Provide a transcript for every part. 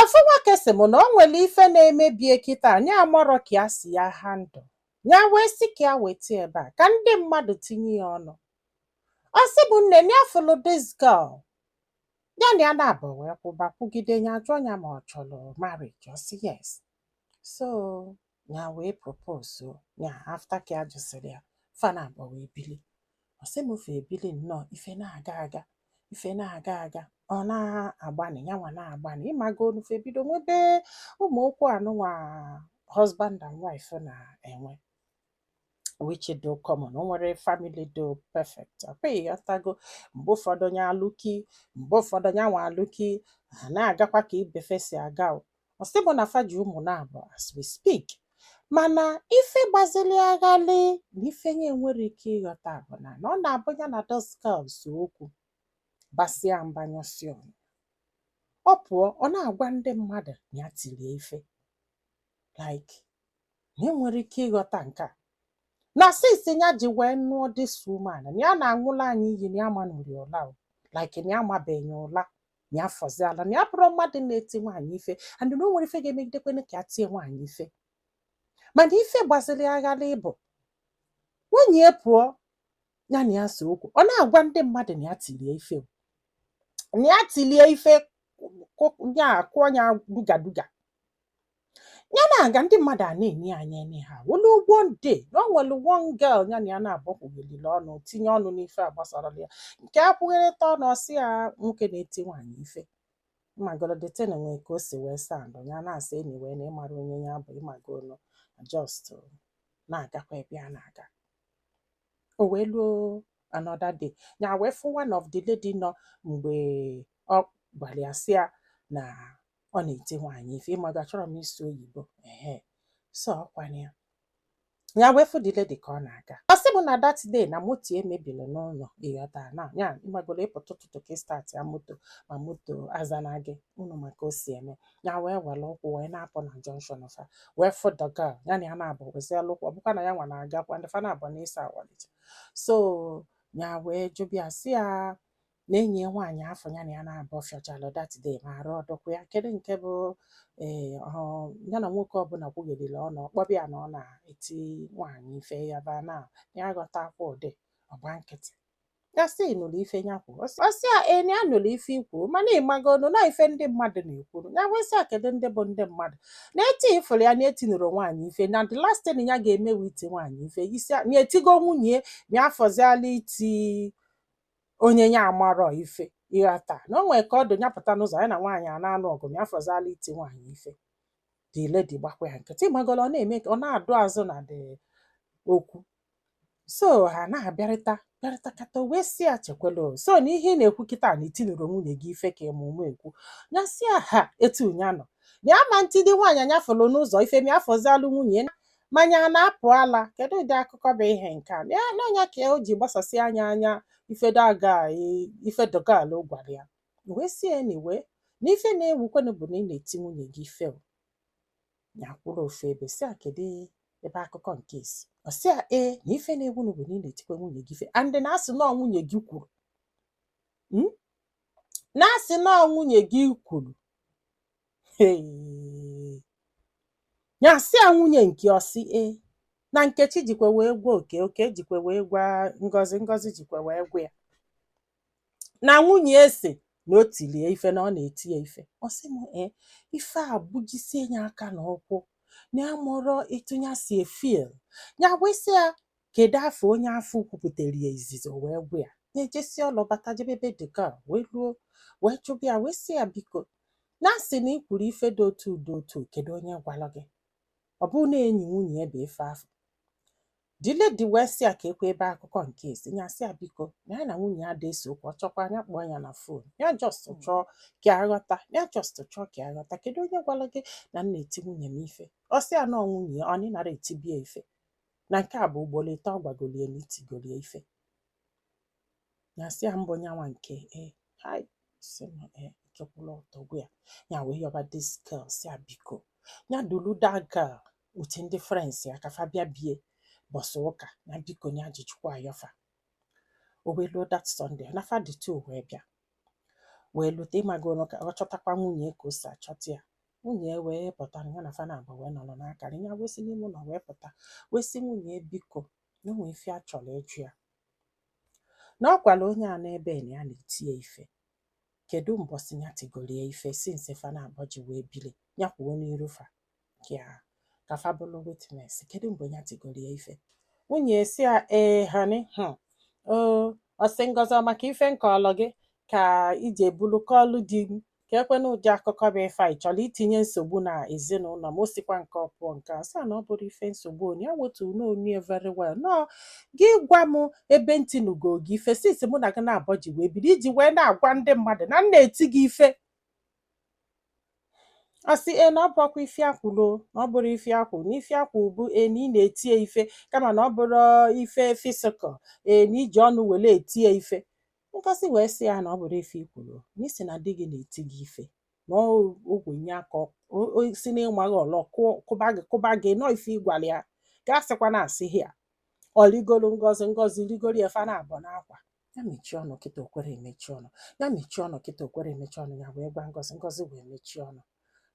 ofu nwoke sị m na o nwere ife na-emebie kịta anyị amarọ ka ya si ya handle ya wee sị ka ya weta ebe a ka ndị mmadụ tinye ya ọnụ. Ọ sị bụ nne ya fụlụ this girl ya na ya na-abụ wee kwụba kwugide ya jụọ ya ma ọ chọrọ marriage. Ọ sị yes. So ya wee propose ya after ka ya jụsịrị ya fana abụọ wee bili. Ọ sị m fe ebili nnọọ ife na-aga aga ife na-aga aga ọ na-agbani ya nwa na-agbani ịmago onufe bido nwebe ụmụ okwu anụnwa husband and wife na-enwe which do common. O nwere family do perfect. Akweghị ọtago mgbe ụfọdụ onye alụki mgbe ụfọdụ onye nwa alụki ha na-agakwa ka ibefe si aga. Ọ sị bụ na faji ụmụ na-abụ as we speak. Mana ife gbazili aghali na ife nye nwere ike ịghọta bụ na ọ na-abụ ya na those girls okwu basịa mbanyụsi ọnụ. Ọ pụọ ọ na-agwa ndị mmadụ na ya tirie ife like na enwere ike ịghọta nke a na sisi ya ji wee nụọ this woman na ya na-aṅụla anyị iyi na ya manụri ụla like na ya mabeghị ụla na ya fọziala na ya bụrụ mmadụ na-eti nwaanyị ife and na o nwere ife ga-emegidekwana ka ya tie nwaanyị ife. Mana ife gbaziri aghala ịbụ nwunye pụọ ya na ya so okwu ọ na-agwa ndị mmadụ na ya tirie ife na ya tilie ife ya kụọ ya dugaduga ya na-aga ndị mmadụ a na-enye anya enye ha wolu one day na o nwere one girl ya na ya na-abọkwugelile ọnụ tinye ọnụ n'ife a gbasara ya nke akwụgherịta ọnụ ọsị ya nwoke na-eti nwaanyị ife magolodetena nwee ka o si wee sandụ ya na-asị enyi wee na ịmara onye ya bụ ịmagolo just na-agakwa ebe a na-aga. O wee luo another day ya wee fụ one of the lady nọ mgbe ọ gwara ya sị ya na ọ na-eti nwaanyị ife ịmaga achọrọ m isi oyibo so ọkwanye ya ya wee fụ the lady ka ọ na-aga. Ọ sị bụ na that day na moto emebili n'ụlọ ịghọta na ya ịmagolo ịpụta ụtụtụ ka start ya moto ma moto azana gị ụnụ maka o si eme ya wee were ụkwụ wee na-apụ na junction fa wee fụ the girl ya na ya na-abụ weziela ụkwụ ọ bụkwa na ya nwa na-agakwa ndị fa na-abụ n'isi awalite. So ya wee jụbịa sị ya na enyi nwaanyị afọ ya na ya na-abụ fiọchalụ that day ma arụ ọdụkwa ya kedu nke bụ ya na nwoke ọbụla kwugherila ọnụ ọkpọbịa na ọ na-eti nwaanyị ife ya ba na ya ghọta akwa ụdị ọgba nkịtị. Ya sị nụrụ ife ya kwuru ọ sị ya na ya nụrụ ife ikwu mana ịmagonu na ife ndị mmadụ na-ekwuru ya wee sị ya kedu ndị bụ ndị mmadụ na-eti ifuru ya na etinụrụ nwaanyị ife na the last thing ya ga-emewe iti nwaanyị ife isi na etigo nwunye ya afọziala iti onye ya amarọ ife ịghọta na o nwere ka ọ dị ya pụta n'ụzọ ya na nwaanyị a na-anụ ọgụ ya afọziala iti nwaanyị ife the lady gbakwa ya nkịtị ịmagolo ọ na-eme ọ na-adụ azụ na the okwu. So ha na-abịarịta kata wee si ya chekwelo so na ihe ị na-ekwu kịta na itinụrụ nwunye gị ife ka emume ekwu ya si ya ha etu nya nọ ya ma ntị dị nwaanyị anya fọlụ n'ụzọ ife mi afọzialụ nwunye manya na-apụ ala kedu ụdị akụkọ bụ ihe nke a ya n'ọnya ka o ji gbasasị anya ife dogal gwara ya wee si ya niwe na ife na-ewukwenụ bụ na ị na-eti nwunye gị ife ya kwụrụ ofe ebe si a kedu ebe akụkọ nke isi ọ sị ya na ife na-egwu bụ na ị na-etikwa nwunye gị ife and na-asị nọọ nwunye gị kwuru na-asị nọọ nwunye gị kwuru ya sị ya nwunye nke ọsị na Nkechi jikwa wee gwa oke jikwa wee gwa Ngozi jikwa wee gwa ya na nwunye ese na o tilie ife na ọ na-eti ya ife. Ọ sị m ife a bujisie ya aka na ụkwụ na amụrọ ịtụnya si efil ya wee sị ya kedu afọ onye afọ kwupụtara ya izizi wee gwa ya na-ejesi ọlụ bata jebebe dịka wee luo wee chụbụ ya wee sị ya biko na asị na ikwuru ife dị otu kedu onye gwara gị ọ bụ na enyi nwunye ebe ife afọ dile dị wee sị ya ka ekwe ebe akụkọ nke esi ya sị ya biko na ya na nwunye ya dị okwu ọ chọkwa anya kpọọ ya na fon ya just chọọ ka aghọta kedu onye gwara gị na m na-eti nwunye m ife. Ọ sị ya na nwunye ọ nara etibie ife na nke a bụ ugboro ite ọ gwagolie na itigolie ife ya sị ya mbụ nyanwa nke chekwula ọtọgwu ya wee yọba this girl sị ya biko ya dulu that girl uche ndị friends ya ka fa bịa bie bọsụ ụka ya biko ya jijikwa ayọfa. O wee luo that Sunday na fa dị tu wee bịa wee lute ịmagoro ka ọ chọtakwa nwunye ka o si achọta ya nwunye wee pụtara ya na fana abụ wee nọrọ n'akara ya wee si n'ime ụlọ wee pụta wee si nwunye biko na onwe ife a chọrọ ịjụ ya na ọ gwara onye a n'ebe na ya na-eti ya ife kedu mbọsị ya tigoro ya ife since fana abụọ ji wee bili ya kwuo n'iru fa ka fa bụrụ witness kedu mgbe ya tigoro ya ife nwunye si ya honey ọsị Ngozi maka ife nke ọlụ gị ka ije bulu kọlụ di m ka ekwena ụdị akụkọ bụ ife a chọrọ itinye nsogbu na ezinụlọ m o sikwa nke ọpụọ nke asa na ọ bụrụ ife nsogbu onye ya wetu n'onye very well nọ gị gwa m ebe ntinugo gị ife sisi mụ na gị na-abọ ji wee bido iji wee na-agwa ndị mmadụ na m na-eti gị ife asị na ọ bụrụkwa ife akwụlo na ọ bụrụ ife akwụ na ife akwụ bụ na ị na-etie ife kama na ọ bụrụ ife fisikal na iji ọnụ were etie ife Ngozi wee sị ya na ọ bụrụ ife ikwuru na isi na di gị na-eti gị ife na ogwenye aka si n'ịmaghị ọlọ kụba gị nọ ife ịgwara ya ga-asịkwa na asị ya ọ ligoro Ngozi ligoro ya fa na-abọ n'akwa ya mechie ọnụ kịta okwere emechi ọnụ ya mechie ọnụ kịta okwere emechi ọnụ ya wee gwa Ngozi wee mechie ọnụ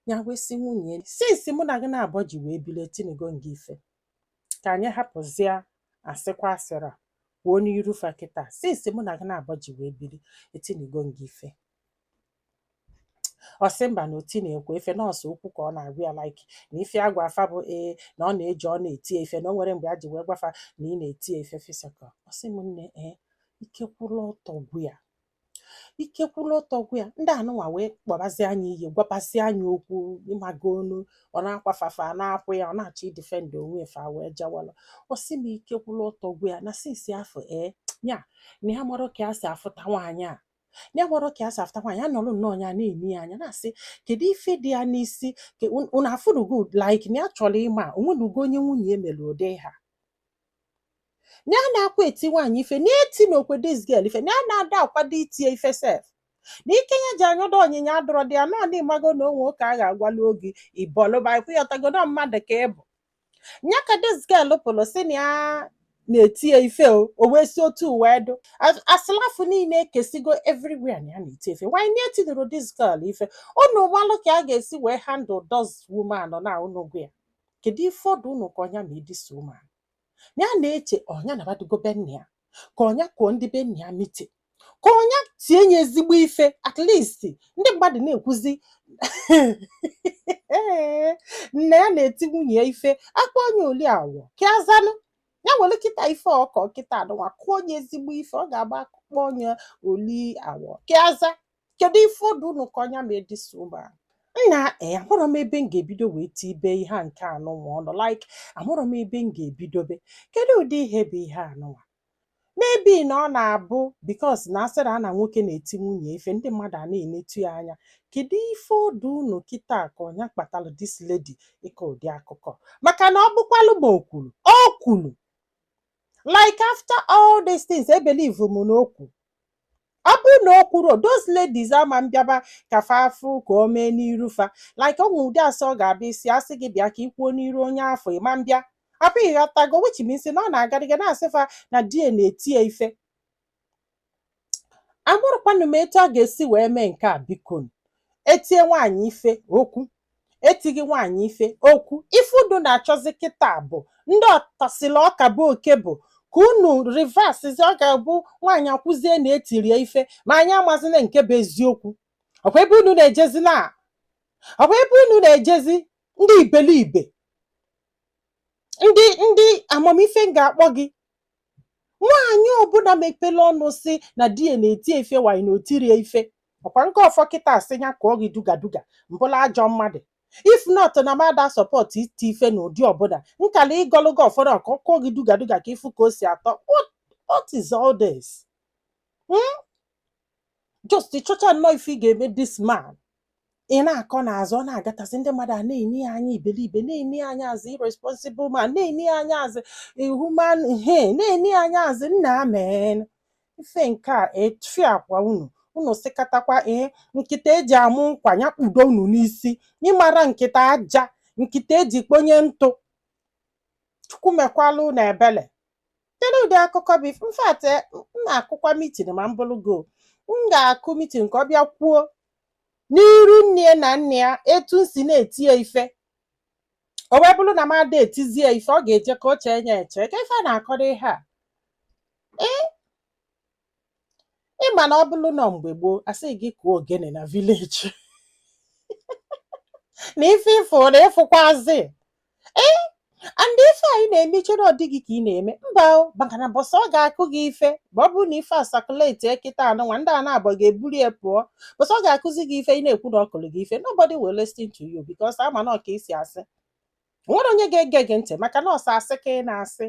ya wee si nwunye sinsi mụ na gị na-abọ ji wee bili etinigo gị ife ka anyị hapụzie asịkwa asịrị kwuo n'iru fa kịta sinsi mụ na gị na-abọ ji wee bili etinigo gị ife ọsị mba na oti na-ekwe ife nọọsụ okwu ka ọ na-agwa ya like na ife agwa afa bụ na ọ na-eji ọ na-etie ife na o nwere mgbe a ji wee gwafa na ị na-etie ife fisikal ọsị m nne ikekwula ọtọ gwu ya ndị anụnwa wee kpọbazi anya ihe gwapasị anya okwu ịmago onu ọ na-akwafafa na-akwụ ya ọ na-achọ idefend onwe fa wee jawala ọsị m ikekwula ọtọ gwu ya na sinsi afọ ya na ya mara ka ya si afụta nwaanyị a ya mara ka ya si afụta nwaanyị a nọrọ nnọọ ya na-eni ya anya na-asị kedu ife dị ya n'isi unu afụrugo like na ya chọrọ ịma onwenugo onye nwunye emere ụdị ha na a na-akwa eti nwaanyị ife na-eti n'okwe dis girl ife na a na-ada akwado itie ife sef na ike ya ji anyọdo onyinye adọrọ dị ya nọ n'ịmago na onwe ụka a ga-agwala oge ibọlụbaikwu ya ọtagodo mmadụ ka ịbụ nya ka dis girl pụrụ si na ya na-etie ife o wee si otu wee dụ asịlafụ niile ekesigo everywhere na ya na-eti ife nwaanyị na-etinụrụ dis girl ife unu malụ ka a ga-esi wee handle those woman na ụnụgụ ya kedu ife ọdụ unu ka ọnya ma edisa woman ya na-eche ọnya na-abadogo be nna ya ka ọnya kwuo ndị be nna ya miti ka ọnya tie nye ezigbo ife at least ndị mmadụ na-ekwuzi nna ya na-eti nwunye ya ife akpa onye oli awọ kịazanụ ya nwere kịta ife ọkọ kịta anụnwa kụọ onye ezigbo ife ọ ga-agba akpụkpọ onye oli awọ kịaza kedu ife ọdụ unu ka ọnya ma edisa ụmụa nna amụrụ m ebe m ga-ebido wee tibe ihe a nke anụnwa ọnụ like amụrụ m ebe m ga-ebidobe kedu ụdị ihe bụ ihe anụnwa maybe na ọ na-abụ because na asịrị a na nwoke na-eti nwunye ife ndị mmadụ a na-enetu ya anya kedu ife ọdụ unu kịta ka ọnya kpatara this lady ịkọ ụdị akụkọ maka na ọ bụkwalụ ma o kwuru like after all these things I believe m na okwu ọ bụrụ na o kwuru those ladies ama mbịaba ka fa afụ ka o mee n'iru fa like ọ nwe ụdị asọ ọ ga-abịa isi asị gị bịa ka ikwuo n'iru onye afọ ịma mbịa apụghị ghọtago which means na ọ na-agadịga na-asị fa na di ya na-eti ya ife amụrụkwanụ m etu a ga-esi wee mee nke a biko etie nwaanyị ife okwu etighị nwaanyị ife okwu ife udu na-achọzi kịta bụ ndị ọtasịla ọka bụ oke bụ ka unu reversizi ọ ga-abụ nwaanyị akwụzie na etiri ife ma anyị amazina nke bụ eziokwu ọkwa ebe unu na-ejezi ndị iberibe ndị amamife ga-akpọ gị nwaanyị ọbụla mepere ọnụ si na di ya na-eti ife nwaanyị na otirie ife ọkwa nke ọfọ kịta asị ya ka ọ gị dugaduga mbụla ajọ mmadụ if not na mada support iti ife na ụdị ọbụla nkala ịgọlụgo ụfọdụ ọka ọkụ gị dugaduga ka ifu ka o si atọ what is all this just ịchọcha nnọọ ife ị ga-eme this man ị na-akọ n'azụ ọ na-agatasị ndị mmadụ a na-eni ya anya iberibe na-eni anya azụ irresponsible man na-eni anya azụ human na-eni anya azụ nna amen ife nke a efi akwa unu sikatakwa nkịta eji amụ nkwa ya kpudo unu n'isi ịmara nkịta aja nkịta eji kponye ntụ chukwu mekwalụ na ebele kedu ụdị akụkọ bụ mfat m na-akụkwa mitin ma m bụrụ go m ga-akụ mitin ka ọ bịa kwuo n'iru nne na nne ya etu si na-eti ya ife. O wee bụrụ na m ada etizie ife, ọ ga-eje ka o chee nya eche ka ife a na-akọrọ ihe a. Ịma na ọ bụrụ na mgbe gboo asị gị kụọ ogene na vileji na ife ịfụ na ịfụkwazi and ife anyị na-eme iche na ọ dịghị ka ị na-eme mba maka na bọsọ ọ ga-akụ gị ife ma ọ bụrụ na ife asakuleti ekịta anụnwa ndị a na-abọ ga-eburu ya pụọ. Bọsọ ọ ga-akụzi gị ife ị na-ekwu na ọ kụrụ gị ife, nobody will listen to you because ama na ọka isi asị. Nwere onye ga-ege gị ntị maka na ọsọ asị ka ị na-asị.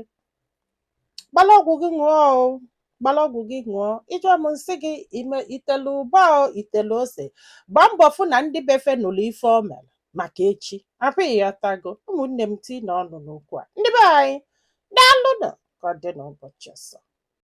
Gbala ọgwụ gị ṅụọ o, gbala ọgwụ gị ṅụọ. Ịjụọ m nsị gị itelu ụba o itelu ose, gbaa mbọ fụ na ndị befe nụrụ ife o mere maka echi. Apụghị ya tago. Ụmụnne m tii na ọnụ n'okwu a. Ndị be anyị, daalụ nụ ka ọ dị n'ụbọchị ọzọ.